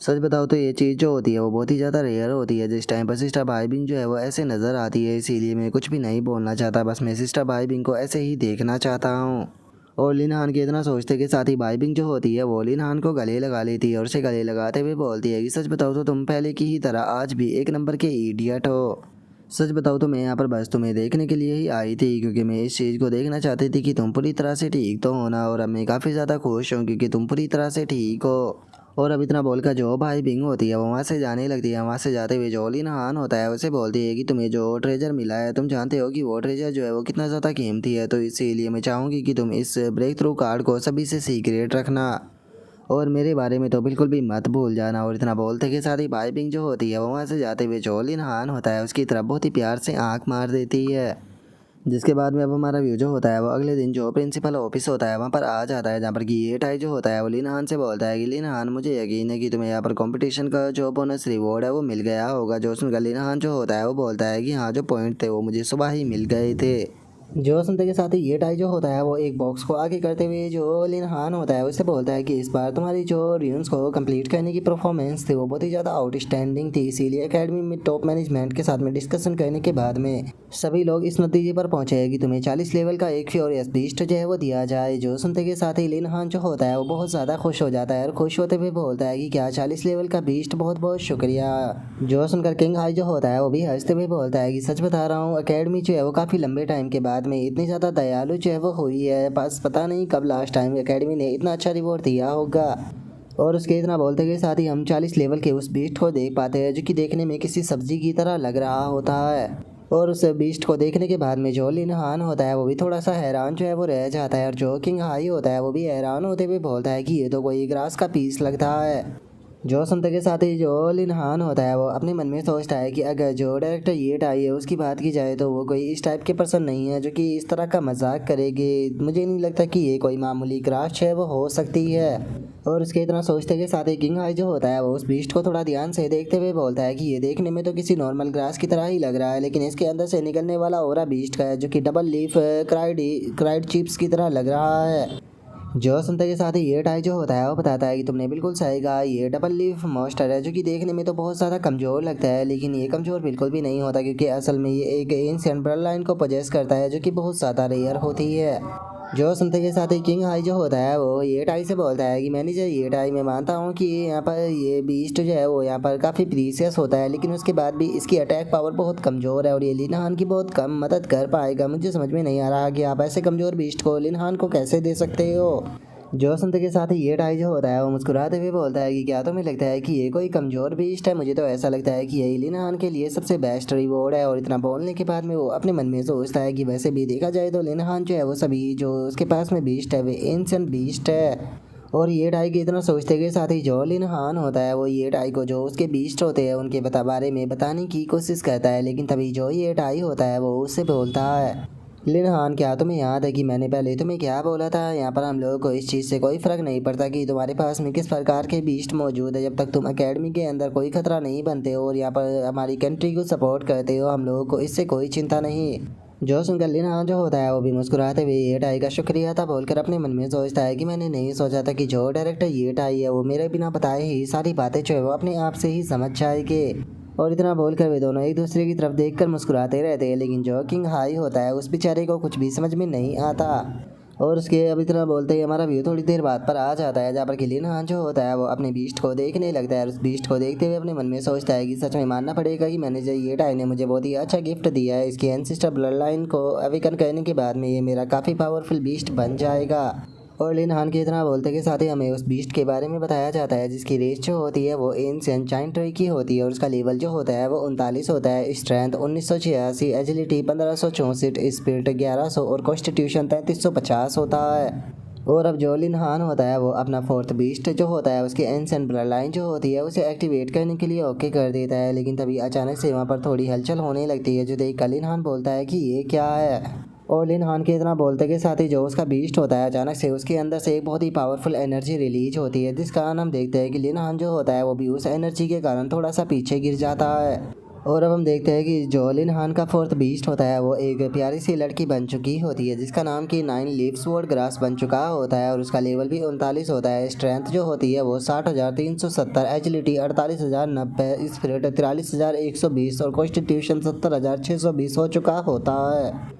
सच बताओ तो ये चीज़ जो होती है वो बहुत ही ज़्यादा रेयर होती है। जिस टाइम पर सिस्टर बाई बिंग जो है वो ऐसे नज़र आती है, इसीलिए मैं कुछ भी नहीं बोलना चाहता, बस मैं सिस्टर बाई बिंग को ऐसे ही देखना चाहता हूँ। और लिन हान के इतना सोचते के साथ ही बाई बिंग जो होती है वो लिन हान को गले लगा लेती है और उसे गले लगाते हुए बोलती है कि सच बताओ तो तुम पहले की ही तरह आज भी एक नंबर के इडियट हो। सच बताओ तो मैं यहाँ पर बस तुम्हें देखने के लिए ही आई थी, क्योंकि मैं इस चीज़ को देखना चाहती थी कि तुम पूरी तरह से ठीक तो होना। और अब मैं काफ़ी ज़्यादा खुश हूँ क्योंकि तुम पूरी तरह से ठीक हो। और अब इतना बोलकर जो भाई बिंग होती है वो वहाँ से जाने लगती है। वहाँ से जाते हुए जो लिन हान होता है उसे बोलती है कि तुम्हें जो ट्रेजर मिला है तुम जानते हो कि वो ट्रेजर जो है वो कितना ज़्यादा कीमती है, तो इसीलिए मैं चाहूँगी कि तुम इस ब्रेक थ्रू कार्ड को सभी से सीक्रेट रखना और मेरे बारे में तो बिल्कुल भी मत भूल जाना। और इतना बोलते के साथ ही बाई बिंग जो होती है वो वहाँ से जाते हुए जो लिन हान होता है उसकी तरफ बहुत ही प्यार से आँख मार देती है। जिसके बाद में अब हमारा व्यू जो होता है वो अगले दिन जो प्रिंसिपल ऑफिस होता है वहाँ पर आ जाता है, जहाँ पर कि ये टाई जो होता है वो लिन हान से बोलता है कि लिन हान मुझे यकीन है कि तुम्हें यहाँ पर कंपटीशन का जो बोनस रिवॉर्ड है वो मिल गया होगा। जो सुनकर लिन हान जो होता है वो बोलता है कि हाँ, जो पॉइंट थे वो मुझे सुबह ही मिल गए थे। जो सुनते के साथ ही ये टाई जो होता है वो एक बॉक्स को आगे करते हुए जो लिन हान होता है उससे बोलता है कि इस बार तुम्हारी जो र्यून्स को कंप्लीट करने की परफॉर्मेंस थी वो बहुत ही ज़्यादा आउटस्टैंडिंग थी, इसीलिए एकेडमी में टॉप मैनेजमेंट के साथ में डिस्कशन करने के बाद में सभी लोग इस नतीजे पर पहुंचे हैं कि तुम्हें 40 लेवल का एक फ्यूरियस बीस्ट जो है वो दिया जाए। जो सुनते के साथ ही लिन हान जो होता है वो बहुत ज़्यादा खुश हो जाता है और खुश होते हुए बोलता है कि क्या 40 लेवल का बीस्ट, बहुत बहुत शुक्रिया। जो सुनकर किंग हाई जो होता है वो भी हंसते हुए बोलता है कि सच बता रहा हूँ, एकेडमी जो है वो काफ़ी लंबे टाइम के बाद में इतनी ज़्यादा दयालु जो है वो हुई है, बस पता नहीं कब लास्ट टाइम एकेडमी ने इतना अच्छा रिवॉर्ड दिया होगा। और उसके इतना बोलते के साथ ही हम 40 लेवल के उस बीस्ट को देख पाते हैं जो कि देखने में किसी सब्जी की तरह लग रहा होता है। और उस बीस्ट को देखने के बाद में जो लिन हान होता है वो भी थोड़ा सा हैरान जो है वो रह जाता है और जो किंग हाई होता है वो भी हैरान होते हुए बोलता है कि ये तो कोई ग्रास का पीस लगता है। जो सुनते के साथ ही जो लिन हान होता है वो अपने मन में सोचता है कि अगर जो डायरेक्टर ये टाई है उसकी बात की जाए तो वो कोई इस टाइप के पर्सन नहीं है जो कि इस तरह का मजाक करेंगे। मुझे नहीं लगता कि ये कोई मामूली क्रैश है वो हो सकती है। और उसके इतना सोचते के साथ ही किंग हाई जो होता है वो उस बीस्ट को थोड़ा ध्यान से देखते हुए बोलता है कि ये देखने में तो किसी नॉर्मल ग्रास की तरह ही लग रहा है, लेकिन इसके अंदर से निकलने वाला ओरा बीस्ट का है जो कि डबल लीफ क्राइड चिप्स की तरह लग रहा है। जो सुनते के साथ ही ये टाई जो होता है वो बताता है कि तुमने बिल्कुल सही कहा, ये डबल लीफ मॉन्स्टर है जो कि देखने में तो बहुत ज़्यादा कमज़ोर लगता है, लेकिन ये कमज़ोर बिल्कुल भी नहीं होता क्योंकि असल में ये एक एंशिएंट ब्लड लाइन को पोजेस करता है जो कि बहुत ज़्यादा रेयर होती है। जो सुनते के साथ ही किंग हाई जो होता है वो ये टाई से बोलता है कि मैनेजर ये टाई, मैं मानता हूँ कि यहाँ पर ये बीस्ट जो है वो यहाँ पर काफ़ी प्रीसियस होता है, लेकिन उसके बाद भी इसकी अटैक पावर बहुत कमज़ोर है और ये लिन हान की बहुत कम मदद कर पाएगा। मुझे समझ में नहीं आ रहा कि आप ऐसे कमज़ोर बीस्ट को लिन हान को कैसे दे सकते हो। जो सुनते के साथ ही ये टाई जो होता है वो मुस्कुराते हुए बोलता है कि क्या तुम्हें लगता है कि ये कोई कमज़ोर बीस्ट है? मुझे तो ऐसा लगता है कि यही लिन हान के लिए सबसे बेस्ट रिवॉर्ड है। और इतना बोलने के बाद में वो अपने मन में सोचता है कि वैसे भी देखा जाए तो लिन हान जो है वो सभी जो उसके पास में बीस्ट है वे एंशिएंट बीस्ट है। और ये टाई के इतना सोचते के साथ ही जो लिन हान होता है वो ये टाई को जो उसके बीस्ट होते हैं उनके बारे में बताने की कोशिश करता है, लेकिन तभी जो ये टाई होता है वो उससे बोलता है, लिन हान क्या तुम्हें याद है कि मैंने पहले तुम्हें क्या बोला था? यहाँ पर हम लोगों को इस चीज़ से कोई फ़र्क नहीं पड़ता कि तुम्हारे पास में किस प्रकार के बीस्ट मौजूद है, जब तक तुम एकेडमी के अंदर कोई खतरा नहीं बनते हो और यहाँ पर हमारी कंट्री को सपोर्ट करते हो, हम लोगों को इससे कोई चिंता नहीं। जो सुनकर लिन हान जो होता है वो भी मुस्कुराते हुए ये टाई का शुक्रिया था बोलकर अपने मन में सोचता है कि मैंने नहीं सोचा था कि जो डायरेक्टर ये टाई है वो मेरे बिना बताए ही सारी बातें जो है वो अपने आप से ही समझ जाएगी। और इतना बोलकर वे दोनों एक दूसरे की तरफ देखकर मुस्कुराते रहते हैं, लेकिन जो किंग हाई होता है उस बेचारे को कुछ भी समझ में नहीं आता। और उसके अब इतना बोलते ही हमारा व्यू थोड़ी देर बाद पर आ जाता है, जहाँ पर लिन हान जो होता है वो अपने बीस्ट को देखने लगता है और उस बीस्ट को देखते हुए अपने मन में सोचता है कि सच में मानना पड़ेगा कि मैनेजर ये टाई ने मुझे बहुत ही अच्छा गिफ्ट दिया है। इसके एंसेस्टर ब्लड लाइन को अवेकन करने के बाद में ये मेरा काफ़ी पावरफुल बीस्ट बन जाएगा। और लिन हान के इतना बोलते के साथ ही हमें उस बीस्ट के बारे में बताया जाता है जिसकी रेस जो होती है वो एंशिएंट जायंट ट्री की होती है और उसका लेवल जो होता है वो 39 होता है, स्ट्रेंथ 1986, एजिलिटी 1564, स्पिरिट 1100 और कॉन्स्टिट्यूशन 3350 होता है। और अब जो लिन हान होता है वो अपना फोर्थ बीस्ट जो होता है उसकी एंशिएंट ब्लड लाइन जो होती है उसे एक्टिवेट करने के लिए ओके कर देता है, लेकिन तभी अचानक से वहाँ पर थोड़ी हलचल होने लगती है जो देख कर लिन हान बोलता है कि ये क्या है। और लिन हान के इतना बोलते के साथ ही जो उसका बीस्ट होता है अचानक से उसके अंदर से एक बहुत ही पावरफुल एनर्जी रिलीज होती है, जिस कारण हम देखते हैं कि लिन हान जो होता है वो भी उस एनर्जी के कारण थोड़ा सा पीछे गिर जाता है। और अब हम देखते हैं कि जो लिन हान का फोर्थ बीस्ट होता है वो एक प्यारी सी लड़की बन चुकी होती है जिसका नाम की 9 लीव्स वर्ड ग्रास बन चुका होता है और उसका लेवल भी 39 होता है। स्ट्रेंथ जो होती है वो 60,370, एजिलिटी 48,090, स्पिरिट 43,120 और कॉन्स्टिट्यूशन 70,620 हो चुका होता है।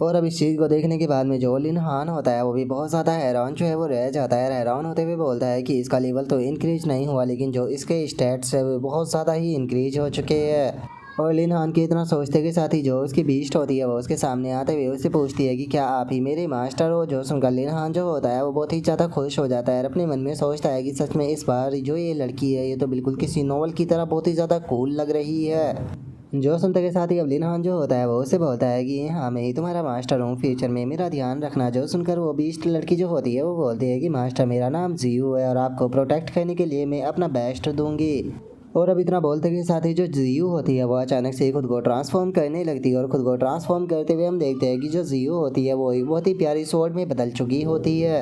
और अब इस चीज़ को देखने के बाद में जो लिन हान होता है वो भी बहुत ज़्यादा हैरान जो है वो रह जाता है। हैरान होते हुए बोलता है कि इसका लेवल तो इंक्रीज नहीं हुआ लेकिन जो इसके स्टैट्स है वो बहुत ज़्यादा ही इंक्रीज हो चुके हैं। और लिन हान के इतना सोचते के साथ ही जो उसकी बीस्ट होती है वो उसके सामने आते हुए उससे पूछती है कि क्या आप ही मेरे मास्टर हो। जो सुनकर लिन हान जो होता है वो बहुत ही ज़्यादा खुश हो जाता है और अपने मन में सोचता है कि सच में इस बार जो ये लड़की है ये तो बिल्कुल किसी नॉवल की तरह बहुत ही ज़्यादा कूल लग रही है। जो सुनते के साथ ही अब लिन हान जो होता है वो उससे बोलता है कि हाँ मैं ही तुम्हारा मास्टर हूँ, फ्यूचर में मेरा ध्यान रखना। जो सुनकर वो बीस्ट लड़की जो होती है वो बोलती है कि मास्टर मेरा नाम जियो है और आपको प्रोटेक्ट करने के लिए मैं अपना बेस्ट दूंगी। और अब इतना बोलते के साथ ही जो जियो होती है वो अचानक से खुद को ट्रांसफॉर्म करने लगती है और खुद को ट्रांसफॉर्म करते हुए हम देखते हैं कि जो जियो होती है वो एक बहुत ही प्यारी स्वॉर्ड में बदल चुकी होती है।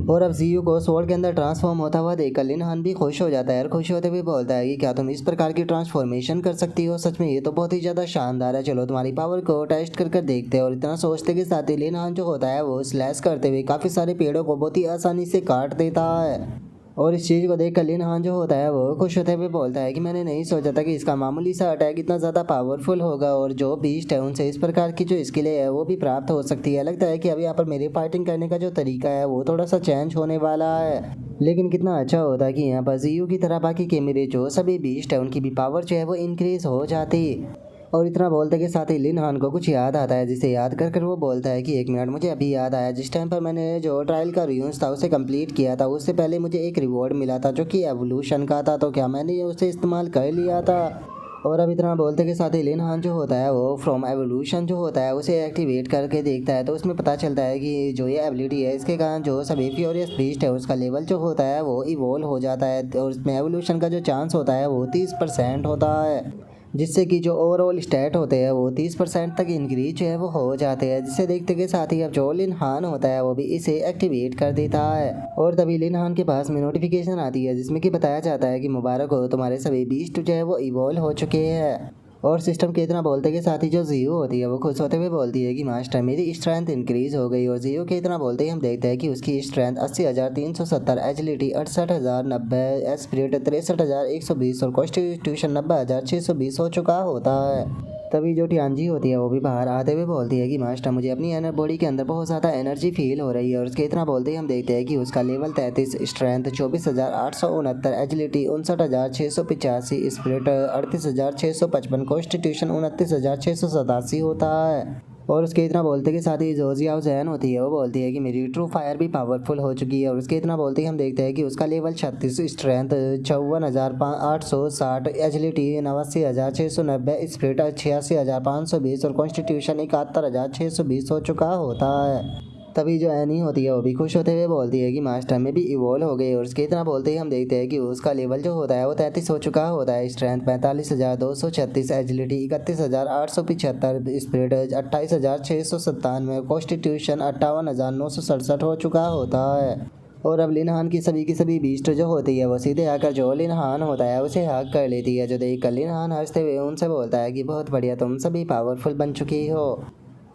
और अब जियो को स्वॉर्ड के अंदर ट्रांसफॉर्म होता हुआ देखकर लिन हान भी खुश हो जाता है और खुश होते हुए बोलता है कि क्या तुम इस प्रकार की ट्रांसफॉर्मेशन कर सकती हो। सच में ये तो बहुत ही ज़्यादा शानदार है, चलो तुम्हारी पावर को टेस्ट कर देखते हैं। और इतना सोचते के साथ ही लिन हान जो होता है वो स्लैश करते हुए काफ़ी सारे पेड़ों को बहुत ही आसानी से काट देता है। और इस चीज़ को देख कर लिन हान जो होता है वो खुश होते हुए बोलता है कि मैंने नहीं सोचा था कि इसका मामूली सा अटैक इतना ज़्यादा पावरफुल होगा और जो बीस्ट है उनसे इस प्रकार की जो स्किलें है वो भी प्राप्त हो सकती है। लगता है कि अब यहाँ पर मेरी फाइटिंग करने का जो तरीका है वो थोड़ा सा चेंज होने वाला है। लेकिन कितना अच्छा होता कि यहाँ पर जियो की तरह बाकी के मेरे जो सभी बीस्ट है उनकी भी पावर जो है वो इंक्रीज हो जाती। और इतना बोलते के साथ ही लिन हान को कुछ याद आता है जिसे याद कर वो बोलता है कि एक मिनट, मुझे अभी याद आया जिस टाइम पर मैंने जो ट्रायल का रियूज था उसे कंप्लीट किया था उससे पहले मुझे एक रिवॉर्ड मिला था जो कि एवोल्यूशन का था, तो क्या मैंने उसे इस्तेमाल कर लिया था। और अब इतना बोलते के साथ ही लिन हान जो होता है वो फ्रॉम एवोल्यूशन जो होता है उसे एक्टिवेट करके देखता है तो उसमें पता चलता है कि जो ये एबिलिटी है इसके कारण जो सभी फ्यूरियस बीस्ट है उसका लेवल जो होता है वो इवोल्व हो जाता है और इसमें एवोल्यूशन का जो चांस होता है वो 30% होता है, जिससे कि जो ओवरऑल स्टैट होते हैं वो 30% तक इंक्रीज जो है वो हो जाते हैं। जिसे देखते के साथ ही अब जो लिन हान होता है वो भी इसे एक्टिवेट कर देता है। और तभी लिन हान के पास में नोटिफिकेशन आती है जिसमें कि बताया जाता है कि मुबारक हो, तुम्हारे सभी बीस्ट जो है वो इवॉल्व हो चुके हैं। और सिस्टम के इतना बोलते के साथ ही जो जियो होती है वो खुश होते हुए बोलती है कि मास्टर मेरी स्ट्रेंथ इंक्रीज हो गई। और जियो के इतना बोलते ही हम देखते हैं कि उसकी स्ट्रेंथ 80,370, एजिलिटी 68,090, स्पिरिट 63,120 और कॉन्स्टिट्यूशन 90,620 हो चुका होता है। तभी जो टियानजी होती है वो भी बाहर आते हुए बोलती है कि मास्टर मुझे अपनी एनर बॉडी के अंदर बहुत ज़्यादा एनर्जी फील हो रही है। और उसके इतना बोलते ही हम देखते हैं कि उसका level 33, strength 24,869, agility 59,685, spirit 38,655, constitution 29,687 होता है। और उसके इतना बोलते के साथ ही जो जियाओ जैन होती है वो बोलती है कि मेरी ट्रू फायर भी पावरफुल हो चुकी है। और उसके इतना बोलते ही हम देखते हैं कि उसका लेवल 36, स्ट्रेंथ 54,860, एजिलिटी 89,690, स्पिरिट 86,520 और कॉन्स्टिट्यूशन 71,620 हो चुका होता है। तभी जो एनी होती है वो भी खुश होते हुए बोलती है कि मास्टर में भी इवॉल्व हो गई। और उसके इतना बोलते ही हम देखते हैं कि उसका लेवल जो होता है वो 33 हो चुका होता है, स्ट्रेंथ 45,236, एजिलिटी 31,875, स्पिरिट 28,697, कॉन्स्टिट्यूशन 58,967 हो चुका होता है। और अब लिन हान की सभी बीस्ट जो होती है वो सीधे आकर जो लिन हान होता है उसे हक कर लेती है। जो देख कर लिन हान हंसते हुए उनसे बोलता है कि बहुत बढ़िया, तुम सभी पावरफुल बन चुकी हो।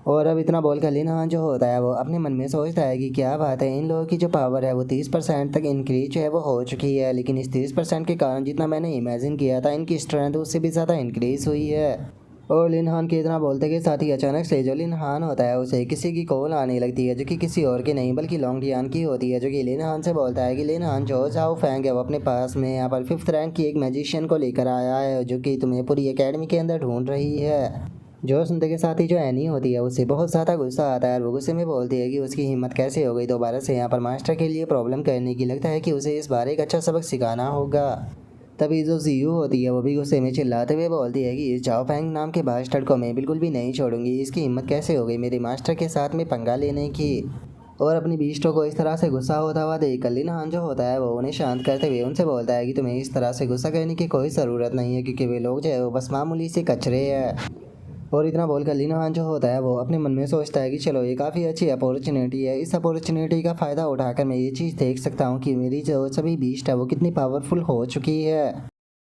और अब इतना बोल कर लिन हान जो होता है वो अपने मन में सोचता है कि क्या बात है, इन लोगों की जो पावर है वो 30% तक इंक्रीज जो है वो हो चुकी है, लेकिन इस 30% के कारण जितना मैंने इमेजिन किया था इनकी स्ट्रेंथ उससे भी ज़्यादा इंक्रीज हुई है। और लिन हान के इतना बोलते के साथ ही अचानक से जो लिन हान होता है उसे किसी की कॉल आने लगती है जो कि किसी और की नहीं बल्कि लॉन्ग डियान की होती है, जो कि लिन हान से बोलता है कि लिन हान, जो जाओ फैंग है वो अपने पास में यहाँ पर 5th रैंक की एक मैजिशियन को लेकर आया है जो कि तुम्हें पूरी एकेडमी के अंदर ढूंढ रही है। जो सुनते के साथ ही जो एनी होती है उसे बहुत ज़्यादा गुस्सा आता है और वो गुस्से में बोलती है कि उसकी हिम्मत कैसे हो गई दोबारा से यहाँ पर मास्टर के लिए प्रॉब्लम करने की। लगता है कि उसे इस बार एक अच्छा सबक सिखाना होगा। तभी जो जियो होती है वो भी गुस्से में चिल्लाते हुए बोलती है कि इस जाओ फैंग नाम के बास्टर्ड को मैं बिल्कुल भी नहीं छोड़ूंगी, इसकी हिम्मत कैसे हो गई मेरे मास्टर के साथ में पंगा लेने की। और अपनी बीस्टों को इस तरह से गुस्सा होता हुआ देख कर लिन हान जो होता है वो उन्हें शांत करते हुए उनसे बोलता है कि तुम्हें इस तरह से गुस्सा करने की कोई ज़रूरत नहीं है क्योंकि वे लोग जो है वो बस मामूली से कचरे हैं। और इतना बोलकर लिन हान जो होता है वो अपने मन में सोचता है कि चलो ये काफ़ी अच्छी अपॉर्चुनिटी है, इस अपॉर्चुनिटी का फ़ायदा उठाकर मैं ये चीज़ देख सकता हूँ कि मेरी जो सभी बीस्ट है वो कितनी पावरफुल हो चुकी है।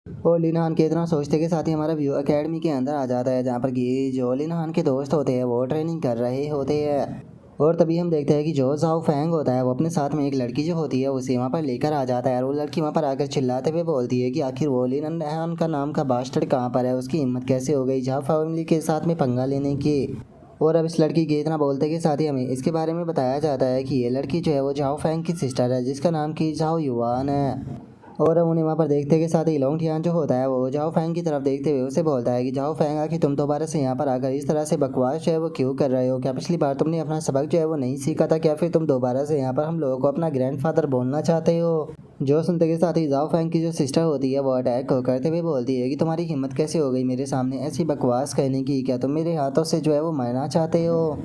और लिनहान के इतना सोचते के साथ ही हमारा व्यू एकेडमी के अंदर आ जाता है, जहाँ पर कि जो लिनहान के दोस्त होते हैं वो ट्रेनिंग कर रहे होते हैं। और तभी हम देखते हैं कि जो जाओ फैंग होता है वो अपने साथ में एक लड़की जो होती है उसे वहाँ पर लेकर आ जाता है, और वो लड़की वहाँ पर आकर चिल्लाते हुए बोलती है कि आखिर वो लिनहान का नाम का बास्टर्ड कहाँ पर है, उसकी हिम्मत कैसे हो गई जाओ फैमिली के साथ में पंगा लेने की। और अब इस लड़की के इतना बोलते के साथ ही हमें इसके बारे में बताया जाता है कि ये लड़की जो है वो जाओ फैंग की सिस्टर है, जिसका नाम की जाओ युवान है। और हम उन्हें वहाँ पर देखते के साथ ही लोंग ठियान जो होता है वो जाओ फैंग की तरफ देखते हुए उसे बोलता है कि जाओ फैंग, आखिर तुम दोबारा से यहाँ पर आकर इस तरह से बकवास जो है वो क्यों कर रहे हो? क्या पिछली बार तुमने अपना सबक जो है वो नहीं सीखा था? क्या फिर तुम दोबारा से यहाँ पर हम लोगों को अपना ग्रैंडफादर बोलना चाहते हो? जो सुनते के साथ ही जाओ फैंग की जो सिस्टर होती है वो अटैक करते हुए बोलती है कि तुम्हारी हिम्मत कैसे हो गई मेरे सामने ऐसी बकवास कहने की? क्या तुम मेरे हाथों से जो है वो मरना चाहते हो?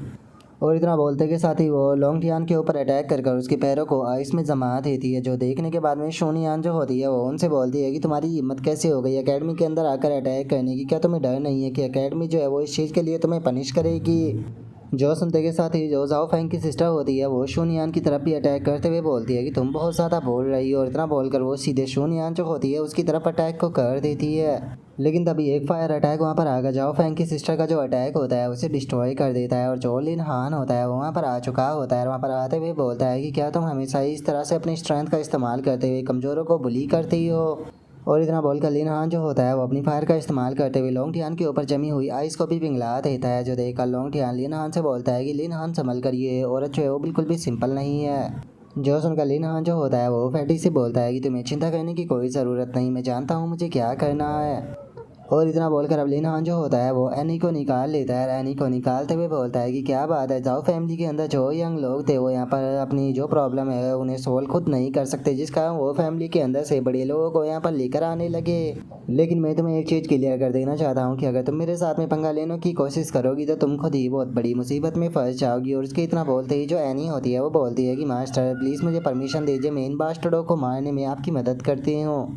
और इतना बोलते के साथ ही वो लोंग ठियान के ऊपर अटैक कर उसके पैरों को आइस में जमा देती है। जो देखने के बाद में शोनियान जो होती है वो उनसे बोलती है कि तुम्हारी हिम्मत कैसे हो गई एकेडमी के अंदर आकर अटैक करने की? क्या तुम्हें डर नहीं है कि एकेडमी जो है वो इस चीज़ के लिए तुम्हें पनिश करेगी? जो सुनते के साथ ही जो जाओ फैंग की सिस्टर होती है वो शूनियान की तरफ भी अटैक करते हुए बोलती है कि तुम बहुत ज़्यादा बोल रही हो, और इतना बोलकर वो सीधे शूनियान जो होती है उसकी तरफ अटैक को कर देती है। लेकिन तभी एक फायर अटैक वहाँ पर आकर जाओ फैंग की सिस्टर का जो अटैक होता है उसे डिस्ट्रॉय कर देता है, और जो लिन हान होता है वो वहाँ पर आ चुका होता है, और वहाँ पर आते हुए बोलता है कि क्या तुम हमेशा ही इस तरह से अपनी स्ट्रेंथ का इस्तेमाल करते हुए कमज़ोरों को बुली करती हो? और इतना बोलकर लिन हान जो होता है वो अपनी फायर का इस्तेमाल करते हुए लोंग ठियान के ऊपर जमी हुई आइस को भी पिघला देता है। जो देखकर लोंग ठियान लिन हान से बोलता है कि लिन हान संभल कर, ये औरत जो है वो बिल्कुल भी सिंपल नहीं है। जो सुनकर लिन हान जो होता है वो फैटी से बोलता है कि तुम्हें चिंता करने की कोई ज़रूरत नहीं, मैं जानता हूँ मुझे क्या करना है। और इतना बोलकर अब लिन हान जो होता है वो एनी को निकाल लेता है, एनी को निकालते हुए बोलता है कि क्या बात है, जाओ फैमिली के अंदर जो यंग लोग थे वो यहाँ पर अपनी जो प्रॉब्लम है उन्हें सोल्व खुद नहीं कर सकते, जिस कारण वो फैमिली के अंदर से बड़े लोगों को यहाँ पर लेकर आने लगे। लेकिन मैं तुम्हें एक चीज़ क्लियर कर देना चाहता हूँ कि अगर तुम मेरे साथ में पंगा लेने की कोशिश करोगी तो तुम खुद ही बहुत बड़ी मुसीबत में फंस जाओगी। और उसके इतना बोलते ही जो एनी होती है वो बोलती है कि मास्टर प्लीज़ मुझे परमिशन दीजिए, मैं इन बास्टर्डों को मारने में आपकी मदद करती हूँ।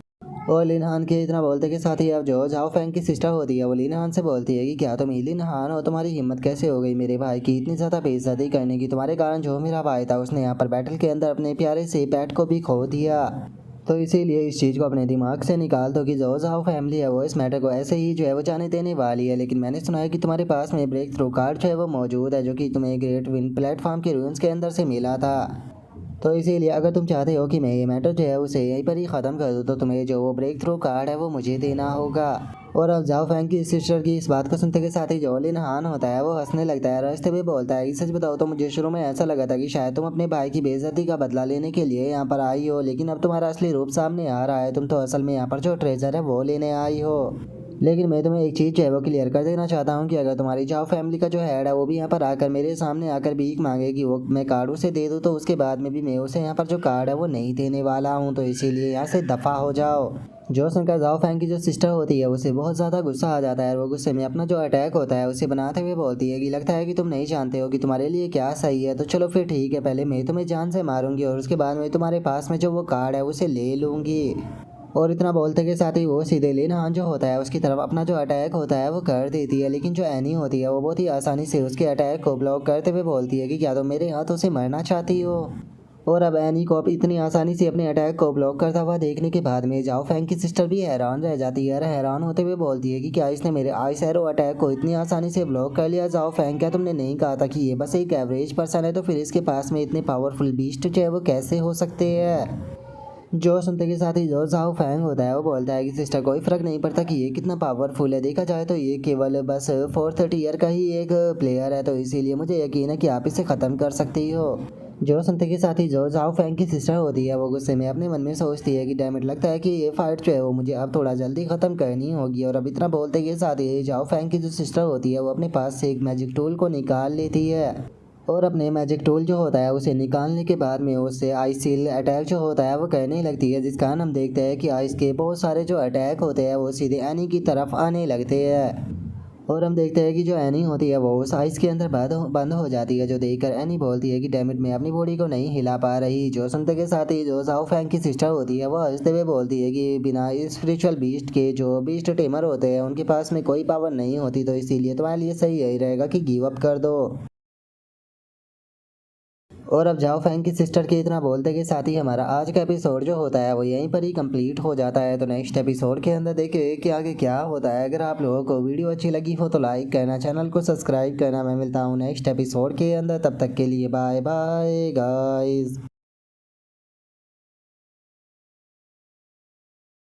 और लिन हान के इतना बोलते के साथ ही अब जो जाओ फैंग की सिस्टर होती है वो लिन हान से बोलती है कि क्या तुम लिन हान हो? तुम्हारी हिम्मत कैसे हो गई मेरे भाई की इतनी ज़्यादा बेइज्जती करने की? तुम्हारे कारण जो मेरा भाई था उसने यहाँ पर बैटल के अंदर अपने प्यारे से पेट को भी खो दिया। तो इसीलिए इस चीज़ को अपने दिमाग से निकाल दो कि जो जाओ फैमिली है वो इस मैटर को ऐसे ही जो है वो जाने देने वाली है। लेकिन मैंने सुना है कि तुम्हारे पास में ब्रेक थ्रू कार्ड जो है वो मौजूद है, जो कि तुम्हें ग्रेट विन प्लेटफॉर्म के रूल्स के अंदर से मिला था। तो इसीलिए अगर तुम चाहते हो कि मैं ये मैटर जो है उसे यहीं पर ही ख़त्म कर दूँ तो तुम्हें जो वो ब्रेक थ्रू कार्ड है वो मुझे देना होगा। और अब जाओ फैंग की सिस्टर की इस बात को सुनते के साथ ही जो लिन हान होता है वो हंसने लगता है, रास्ते में बोलता है कि सच बताओ तो मुझे शुरू में ऐसा लगा था कि शायद तुम अपने भाई की बेइज्जती का बदला लेने के लिए यहाँ पर आई हो, लेकिन अब तुम्हारा असली रूप सामने आ रहा है, तुम तो असल में यहाँ पर जो ट्रेजर है वो लेने आई हो। लेकिन मैं तुम्हें एक चीज़ जो है वो क्लियर कर देना चाहता हूँ कि अगर तुम्हारी जाओ फैमिली का जो हेड है वो भी यहाँ पर आकर मेरे सामने आकर भीख मांगे कि वो मैं कार्ड उसे दे दूँ, तो उसके बाद में भी मैं उसे यहाँ पर जो कार्ड है वो नहीं देने वाला हूँ, तो इसीलिए यहाँ से दफ़ा हो जाओ। जो सुनकर जाओ फैंग की जो सिस्टर होती है उसे बहुत ज़्यादा गुस्सा आ जाता है, और वो गुस्से में अपना जो अटैक होता है उसे बनाते हुए बोलती है कि लगता है कि तुम नहीं जानते हो कि तुम्हारे लिए क्या सही है, तो चलो फिर ठीक है, पहले मैं तुम्हें जान से मारूंगी और उसके बाद मैं तुम्हारे पास में जो वो कार्ड है उसे ले लूँगी। और इतना बोलते के साथ ही वो सीधे लिन हान जो होता है उसकी तरफ अपना जो अटैक होता है वो कर देती है। लेकिन जो एनी होती है वो बहुत ही आसानी से उसके अटैक को ब्लॉक करते हुए बोलती है कि क्या तुम मेरे हाथों से मरना चाहती हो? और अब एनी को अब इतनी आसानी से अपने अटैक को ब्लॉक करता हुआ देखने के बाद में जाओ फैंग की सिस्टर भी हैरान रह जाती है, और हैरान होते हुए बोलती है कि क्या इसने मेरे आइस एरो अटैक को इतनी आसानी से ब्लॉक कर लिया? जाओ फैंग, क्या तुमने नहीं कहा था कि ये बस एक एवरेज पर्सन है, तो फिर इसके पास में इतने पावरफुल बीस्ट जो है वो कैसे हो सकते हैं? जो सुनते के साथ ही जो जाओ फैंग होता है वो बोलता है कि सिस्टर कोई फ़र्क नहीं पड़ता कि ये कितना पावरफुल है, देखा जाए तो ये केवल बस फोर्थ ईयर का ही एक प्लेयर है, तो इसीलिए मुझे यकीन है कि आप इसे ख़त्म कर सकती हो। जो सुनते के साथ ही जो जाओ फैंग की सिस्टर होती है वो गुस्से में अपने मन में सोचती है कि डैमेट, लगता है कि ये फाइट जो है वो मुझे अब थोड़ा जल्दी ख़त्म करनी होगी। और अब इतना बोलते के साथ ही जाओ फैंग की जो सिस्टर होती है वो अपने पास से एक मैजिक टूल को निकाल लेती है, और अपने मैजिक टूल जो होता है उसे निकालने के बाद में उससे आइस सील अटैक जो होता है वो करने लगती है, जिस कारण हम देखते हैं कि आइस के बहुत सारे जो अटैक होते हैं वो सीधे एनी की तरफ आने लगते हैं। और हम देखते हैं कि जो एनी होती है वो उस आइस के अंदर बंद हो जाती है, जो देखकर एनी बोलती है कि डैमिट मैं अपनी बॉडी को नहीं हिला पा रही। जो सुनते के साथ ही जो जाओ फैंग की सिस्टर होती है वो हंसते हुए बोलती है कि बिना स्पिरिचुअल बीस्ट के जो बीस्ट टेमर होते हैं उनके पास में कोई पावर नहीं होती, तो इसीलिए तुम्हारे लिए सही यही रहेगा कि गिव अप कर दो। और अब जाओ फैंग की सिस्टर के इतना बोलते के साथ ही हमारा आज का एपिसोड जो होता है वो यहीं पर ही कंप्लीट हो जाता है। तो नेक्स्ट एपिसोड के अंदर देखे कि आगे क्या होता है। अगर आप लोगों को वीडियो अच्छी लगी हो तो लाइक करना, चैनल को सब्सक्राइब करना। मैं मिलता हूँ नेक्स्ट एपिसोड के अंदर, तब तक के लिए बाय बाय गाइस।